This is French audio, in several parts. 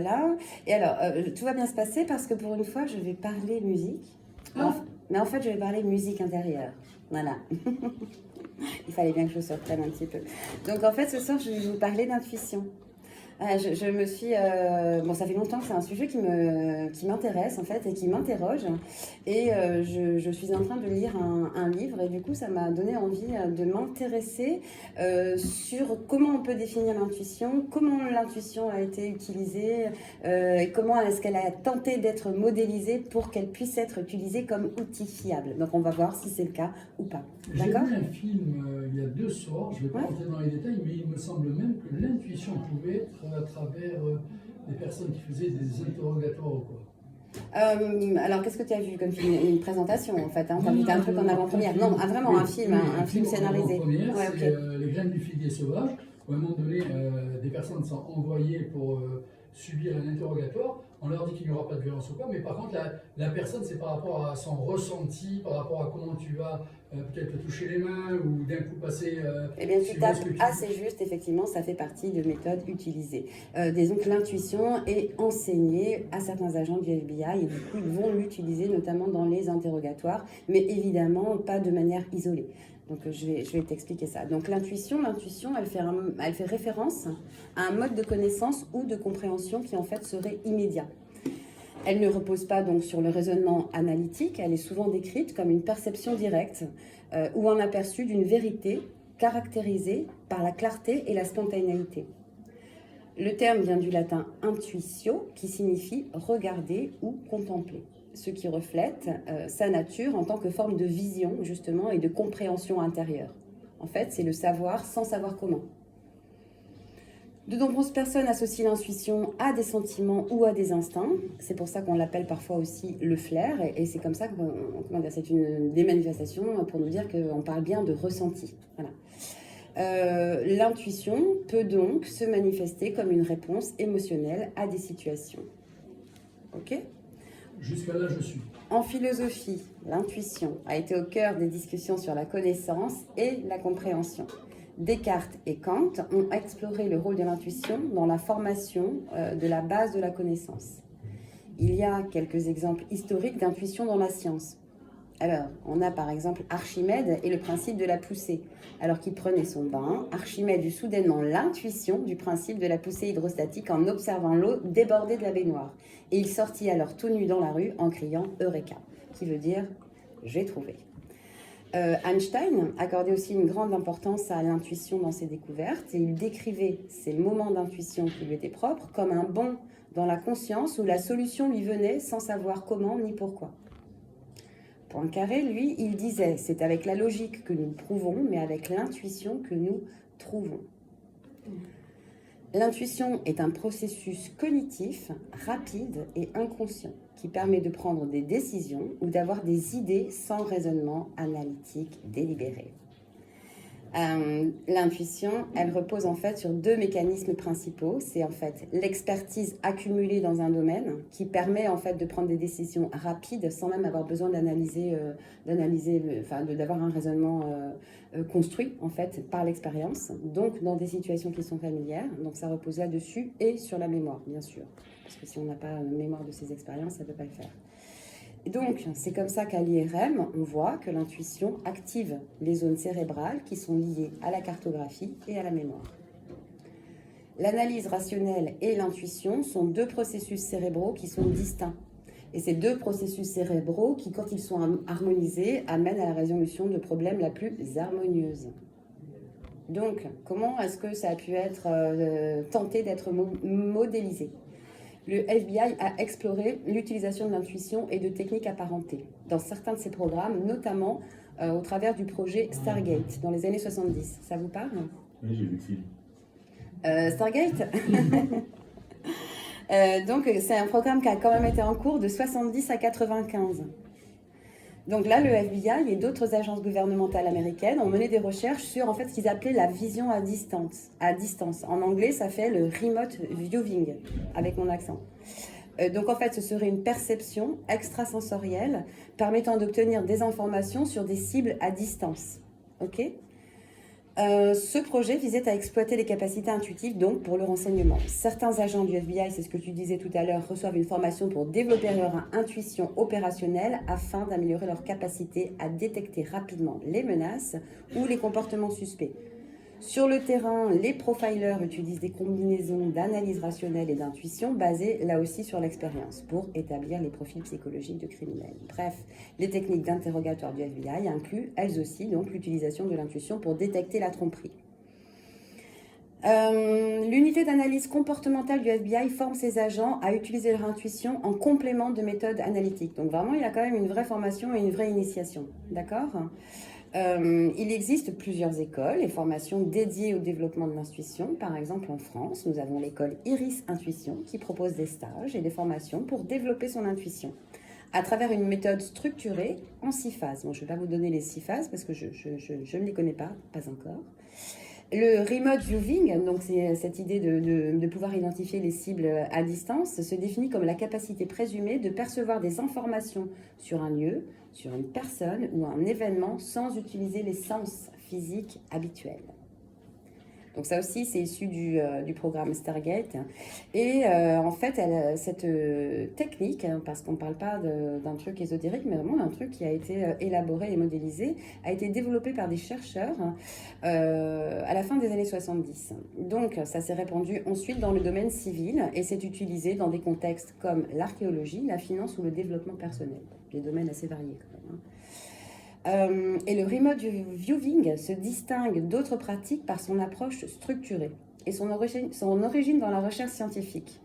Voilà. Et alors, tout va bien se passer parce que pour une fois, je vais parler musique. Mais en fait, je vais parler musique intérieure. Voilà. Il fallait bien que je surprenne un petit peu. Donc, en fait, ce soir, je vais vous parler d'intuition. Je me suis... bon, ça fait longtemps que c'est un sujet qui m'intéresse, en fait, et qui m'interroge. Et je suis en train de lire un livre, et du coup, ça m'a donné envie de m'intéresser sur comment on peut définir l'intuition, comment l'intuition a été utilisée, et comment est-ce qu'elle a tenté d'être modélisée pour qu'elle puisse être utilisée comme outil fiable. Donc, on va voir si c'est le cas ou pas. J'ai vu D'accord ? un film il y a 2 soirs, je ne vais pas rentrer dans les détails, mais il me semble même que l'intuition pouvait être à travers des personnes qui faisaient des interrogatoires ou quoi. Alors, qu'est-ce que tu as vu comme film? Une présentation, en fait. Hein. Tu as vu un truc en avant-première? Non, vraiment un film, un film scénarisé. Ouais, c'est okay. Les graines du figuier sauvage. Où à un moment donné, des personnes sont envoyées pour subir un interrogatoire. On leur dit qu'il n'y aura pas de violence ou quoi, mais par contre, la personne, c'est par rapport à son ressenti, par rapport à comment tu vas peut-être te toucher les mains ou d'un coup passer. Eh bien, tu tapes assez juste, effectivement, ça fait partie de méthodes utilisées. Disons que l'intuition est enseignée à certains agents du FBI et du coup, ils vont l'utiliser notamment dans les interrogatoires, mais évidemment pas de manière isolée. Donc, je vais t'expliquer ça. Donc, l'intuition, elle fait référence à un mode de connaissance ou de compréhension qui, en fait, serait immédiat. Elle ne repose pas donc sur le raisonnement analytique, elle est souvent décrite comme une perception directe ou un aperçu d'une vérité caractérisée par la clarté et la spontanéité. Le terme vient du latin intuitio, qui signifie regarder ou contempler, ce qui reflète sa nature en tant que forme de vision justement et de compréhension intérieure. En fait, c'est le savoir sans savoir comment. De nombreuses personnes associent l'intuition à des sentiments ou à des instincts. C'est pour ça qu'on l'appelle parfois aussi le flair. Et c'est comme ça que c'est une des manifestations pour nous dire qu'on parle bien de ressenti. Voilà. L'intuition peut donc se manifester comme une réponse émotionnelle à des situations. Ok ? Jusqu'à là, je suis. En philosophie, l'intuition a été au cœur des discussions sur la connaissance et la compréhension. Descartes et Kant ont exploré le rôle de l'intuition dans la formation de la base de la connaissance. Il y a quelques exemples historiques d'intuition dans la science. Alors, on a par exemple Archimède et le principe de la poussée. Alors qu'il prenait son bain, Archimède eut soudainement l'intuition du principe de la poussée hydrostatique en observant l'eau déborder de la baignoire. Et il sortit alors tout nu dans la rue en criant « Eureka », qui veut dire « j'ai trouvé ». Einstein accordait aussi une grande importance à l'intuition dans ses découvertes et il décrivait ces moments d'intuition qui lui étaient propres comme un bond dans la conscience où la solution lui venait sans savoir comment ni pourquoi. Poincaré, lui, il disait « c'est avec la logique que nous prouvons, mais avec l'intuition que nous trouvons ». L'intuition est un processus cognitif, rapide et inconscient qui permet de prendre des décisions ou d'avoir des idées sans raisonnement analytique délibéré. L'intuition, elle repose en fait sur 2 mécanismes principaux. C'est en fait l'expertise accumulée dans un domaine qui permet en fait de prendre des décisions rapides sans même avoir besoin d'avoir un raisonnement construit en fait par l'expérience. Donc dans des situations qui sont familières. Donc ça repose là-dessus et sur la mémoire, bien sûr. Parce que si on n'a pas mémoire de ces expériences, ça ne peut pas le faire. Et donc, c'est comme ça qu'à l'IRM, on voit que l'intuition active les zones cérébrales qui sont liées à la cartographie et à la mémoire. L'analyse rationnelle et l'intuition sont 2 processus cérébraux qui sont distincts. Et ces 2 processus cérébraux qui, quand ils sont harmonisés, amènent à la résolution de problèmes la plus harmonieuse. Donc, comment est-ce que ça a pu être tenté d'être modélisé ? Le FBI a exploré l'utilisation de l'intuition et de techniques apparentées dans certains de ses programmes, notamment au travers du projet Stargate dans les années 70. Ça vous parle ? Oui, j'ai vu le film. Stargate donc, c'est un programme qui a quand même été en cours de 70 à 95. Donc là, le FBI et d'autres agences gouvernementales américaines ont mené des recherches sur en fait ce qu'ils appelaient la vision à distance. En anglais, ça fait le remote viewing, avec mon accent. Donc en fait, ce serait une perception extrasensorielle permettant d'obtenir des informations sur des cibles à distance. Ok ? Ce projet visait à exploiter les capacités intuitives donc pour le renseignement. Certains agents du FBI, c'est ce que tu disais tout à l'heure, reçoivent une formation pour développer leur intuition opérationnelle afin d'améliorer leur capacité à détecter rapidement les menaces ou les comportements suspects. Sur le terrain, les profilers utilisent des combinaisons d'analyse rationnelle et d'intuition basées là aussi sur l'expérience pour établir les profils psychologiques de criminels. Bref, les techniques d'interrogatoire du FBI incluent elles aussi donc l'utilisation de l'intuition pour détecter la tromperie. L'unité d'analyse comportementale du FBI forme ses agents à utiliser leur intuition en complément de méthodes analytiques. Donc vraiment, il y a quand même une vraie formation et une vraie initiation. D'accord ? Il existe plusieurs écoles et formations dédiées au développement de l'intuition. Par exemple, en France, nous avons l'école Iris Intuition qui propose des stages et des formations pour développer son intuition à travers une méthode structurée en 6 phases. Bon, je ne vais pas vous donner les 6 phases parce que je ne les connais pas encore. Le remote viewing, donc c'est cette idée de pouvoir identifier les cibles à distance, se définit comme la capacité présumée de percevoir des informations sur un lieu, sur une personne ou un événement sans utiliser les sens physiques habituels. Donc ça aussi, c'est issu du programme Stargate. Et en fait, cette technique, parce qu'on ne parle pas d'un truc ésotérique, mais vraiment d'un truc qui a été élaboré et modélisé, a été développé par des chercheurs à la fin des années 70. Donc ça s'est répandu ensuite dans le domaine civil et s'est utilisé dans des contextes comme l'archéologie, la finance ou le développement personnel. Des domaines assez variés quand même. Et le remote viewing se distingue d'autres pratiques par son approche structurée et son origine dans la recherche scientifique.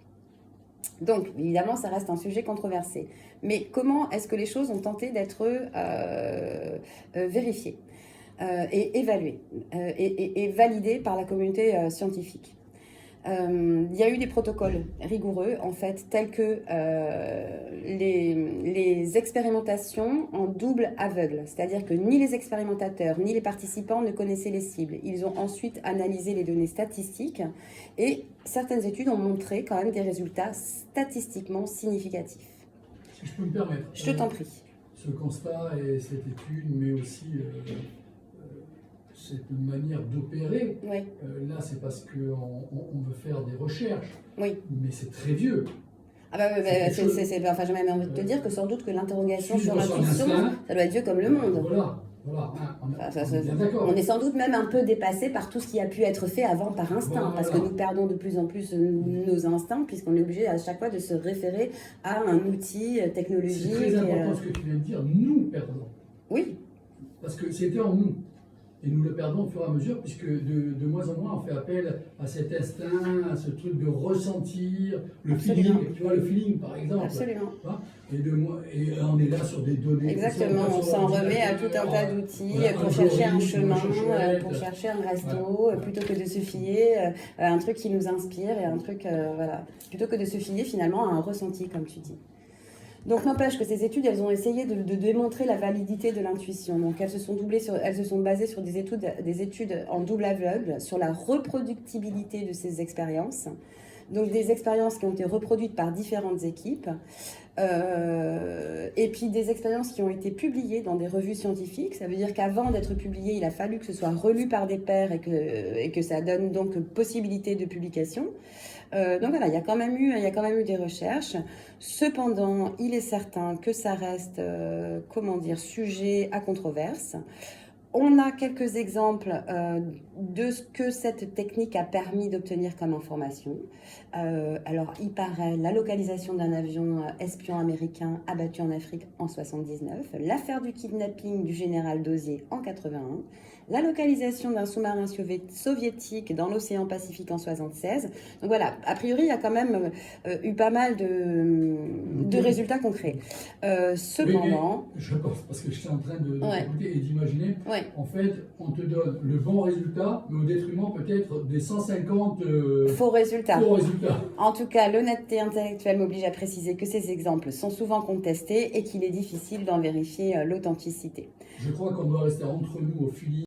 Donc, évidemment, ça reste un sujet controversé. Mais comment est-ce que les choses ont tenté d'être vérifiées et évaluées et validées par la communauté scientifique? Il y a eu des protocoles rigoureux, en fait, tels que les expérimentations en double aveugle. C'est-à-dire que ni les expérimentateurs, ni les participants ne connaissaient les cibles. Ils ont ensuite analysé les données statistiques et certaines études ont montré quand même des résultats statistiquement significatifs. Si je peux me permettre. Je t'en prie. Ce constat et cette étude, mais aussi cette manière d'opérer, Oui. Là c'est parce qu'on veut faire des recherches, Oui. Mais c'est très vieux. Ah bah, enfin, j'ai même envie de te dire que sans doute que l'interrogation sur l'intuition, ça doit être vieux comme le monde. Voilà. On est sans doute même un peu dépassé par tout ce qui a pu être fait avant par instinct, parce que nous perdons de plus en plus nos instincts, puisqu'on est obligé à chaque fois de se référer à un outil technologique. C'est très important ce que tu viens de dire, nous perdons. Oui. Parce que c'était en nous. Et nous le perdons au fur et à mesure, puisque de moins en moins on fait appel à cet instinct, à ce truc de ressentir, le feeling, tu vois, le feeling par exemple. Absolument. Et on est là sur des données. Exactement, on s'en remet à tout un tas d'outils pour chercher un chemin, pour chercher un resto, plutôt que de se fier à un truc qui nous inspire et un truc, voilà, plutôt que de se fier finalement à un ressenti, comme tu dis. Donc n'empêche que ces études, elles ont essayé de démontrer la validité de l'intuition. Donc elles se sont basées sur des études en double aveugle, sur la reproductibilité de ces expériences. Donc des expériences qui ont été reproduites par différentes équipes. Et puis des expériences qui ont été publiées dans des revues scientifiques. Ça veut dire qu'avant d'être publié, il a fallu que ce soit relu par des pairs et que ça donne donc possibilité de publication. Donc voilà, il y a quand même eu des recherches. Cependant, il est certain que ça reste, sujet à controverse. On a quelques exemples de ce que cette technique a permis d'obtenir comme information. Alors, il paraît la localisation d'un avion espion américain abattu en Afrique en 79, l'affaire du kidnapping du général Dosier en 81, la localisation d'un sous-marin soviétique dans l'océan Pacifique en 76. Donc voilà, a priori, il y a quand même eu pas mal de résultats concrets. Cependant... Je pense, parce que je suis en train d'écouter et d'imaginer, en fait, on te donne le bon résultat, mais au détriment peut-être des 150 faux résultats. En tout cas, l'honnêteté intellectuelle m'oblige à préciser que ces exemples sont souvent contestés et qu'il est difficile d'en vérifier l'authenticité. Je crois qu'on doit rester entre nous au feeling.